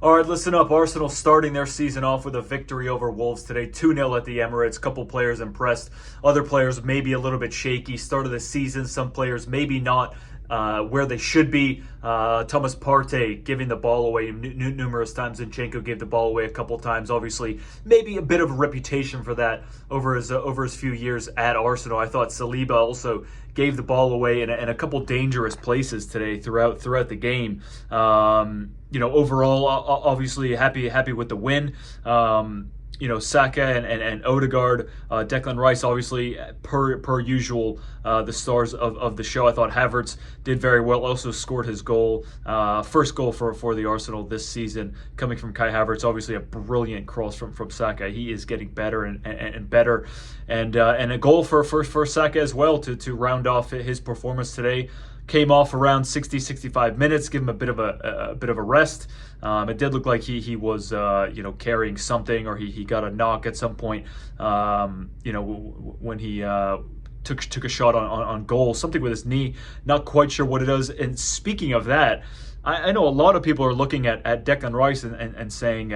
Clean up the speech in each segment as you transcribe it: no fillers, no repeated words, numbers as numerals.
All right, listen up. Arsenal starting their season off with a victory over Wolves today, 2-0 at the Emirates. Couple players impressed. Other players maybe a little bit shaky. Start of the season, some players maybe not where they should be. Thomas Partey giving the ball away numerous times. Zinchenko gave the ball away a couple times. Obviously, maybe a bit of a reputation for that over his few years at Arsenal. I thought Saliba also gave the ball away in a couple dangerous places today throughout the game. Overall, obviously happy with the win. Saka and Odegaard, Declan Rice, obviously per usual, the stars of the show. I thought Havertz did very well. Also scored his goal, first goal for the Arsenal this season, coming from Kai Havertz. Obviously a brilliant cross from Saka. He is getting better and better, and a goal for Saka as well to round off his performance today. Came off around 60-65 minutes, give him a bit of a rest. It did look like he was carrying something, or he got a knock at some point. When he took a shot on goal, something with his knee. Not quite sure what it is. And speaking of that, I know a lot of people are looking at Declan Rice and saying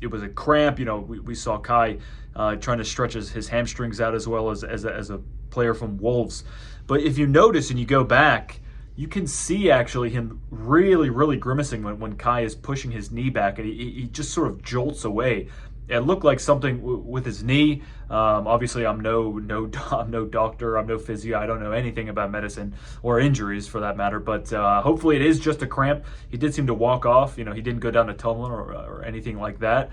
it was a cramp. We saw Kai trying to stretch his hamstrings out as well as a player from Wolves. But if you notice and you go back, you can see actually him really grimacing when Kai is pushing his knee back, and he just sort of jolts away. It looked like something with his knee. Obviously, I'm no doctor, I'm no physio. I don't know anything about medicine or injuries for that matter. But hopefully, it is just a cramp. He did seem to walk off. He didn't go down a tunnel or anything like that.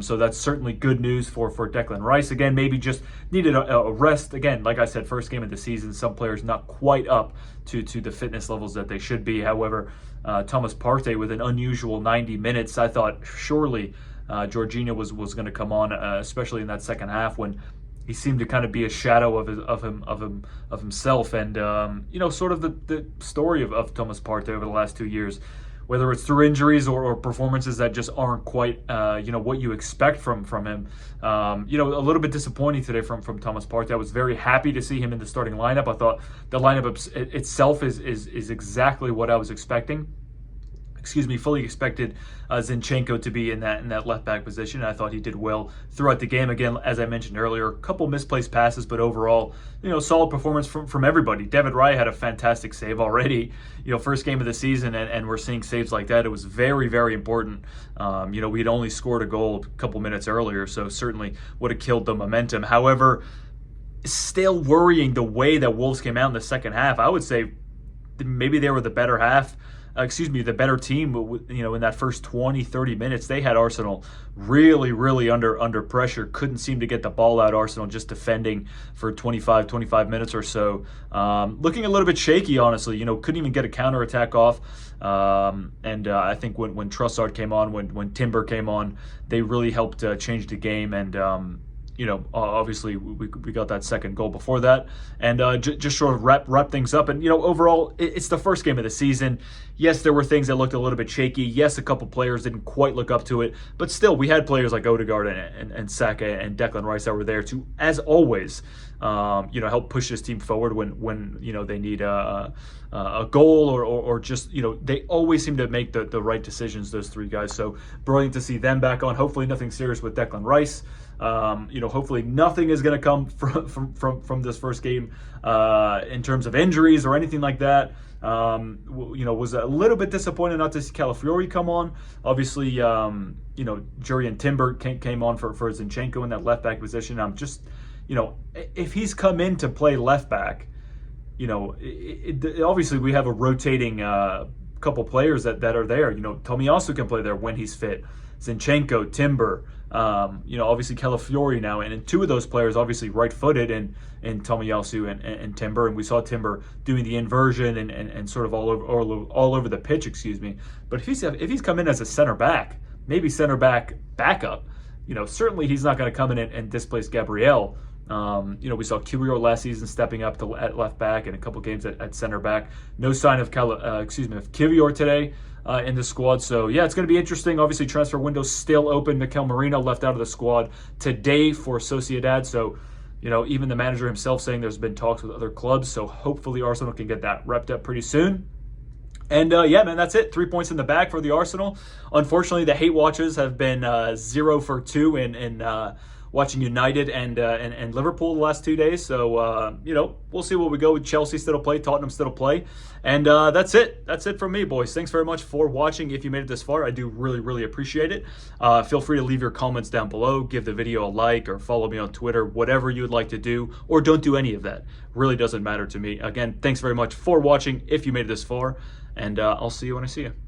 So that's certainly good news for Declan Rice. Again, maybe just needed a rest. Again, like I said, first game of the season. Some players not quite up to the fitness levels that they should be. However, Thomas Partey with an unusual 90 minutes. I thought surely Jorginho was going to come on, especially in that second half when he seemed to kind of be a shadow of himself, and sort of the story of Thomas Partey over the last 2 years, whether it's through injuries or performances that just aren't quite what you expect from him. A little bit disappointing today from Thomas Partey. I was very happy to see him in the starting lineup. I thought the lineup itself is exactly what I was expecting. Fully expected Zinchenko to be in that left back position. I thought he did well throughout the game. Again, as I mentioned earlier, a couple misplaced passes, but overall, solid performance from everybody. David Raya had a fantastic save already. First game of the season, and we're seeing saves like that. It was very important. We had only scored a goal a couple minutes earlier, so certainly would have killed the momentum. However, still worrying the way that Wolves came out in the second half. I would say maybe they were the better half. The better team. In that first 20-30 minutes, they had Arsenal really under pressure. Couldn't seem to get the ball out. Arsenal just defending for 25 minutes or so. Looking a little bit shaky, honestly. Couldn't even get a counterattack off. I think when Trossard came on, when Timber came on, they really helped change the game. And obviously we got that second goal before that, and just sort of wrap things up. And overall, it's the first game of the season. Yes, there were things that looked a little bit shaky. Yes, a couple players didn't quite look up to it, but still, we had players like Odegaard and Saka and Declan Rice that were there to, as always, help push this team forward when they need a goal or just they always seem to make the right decisions. Those three guys. So brilliant to see them back on. Hopefully, nothing serious with Declan Rice. Hopefully nothing is going to come from this first game in terms of injuries or anything like that. Was a little bit disappointed not to see Calafiori come on. Obviously, Jurriën Timber came on for Zinchenko in that left back position. I'm just, if he's come in to play left back, obviously we have a rotating couple players that are there. Tomiyasu can play there when he's fit. Zinchenko, Timber, obviously Calafiori now, and two of those players obviously right-footed in Tomiyasu and Timber, and we saw Timber doing the inversion and sort of all over the pitch, But if he's come in as a center back, maybe center back backup, certainly he's not going to come in and displace Gabriel. We saw Kiwior last season stepping up at left back and a couple games at center back. No sign of Kiwior today in the squad. So yeah, it's going to be interesting. Obviously, transfer window still open. Mikel Merino left out of the squad today for Sociedad. So even the manager himself saying there's been talks with other clubs. So hopefully Arsenal can get that wrapped up pretty soon. And yeah, man, that's it. 3 points in the bag for the Arsenal. Unfortunately, the hate watches have been 0 for 2 in watching United and Liverpool the last 2 days. So we'll see where we go with Chelsea still to play, Tottenham still to play, and that's it. That's it from me, boys. Thanks very much for watching. If you made it this far, I do really appreciate it. Feel free to leave your comments down below. Give the video a like or follow me on Twitter, whatever you would like to do, or don't do any of that. Really doesn't matter to me. Again, thanks very much for watching. If you made it this far. And I'll see you when I see you.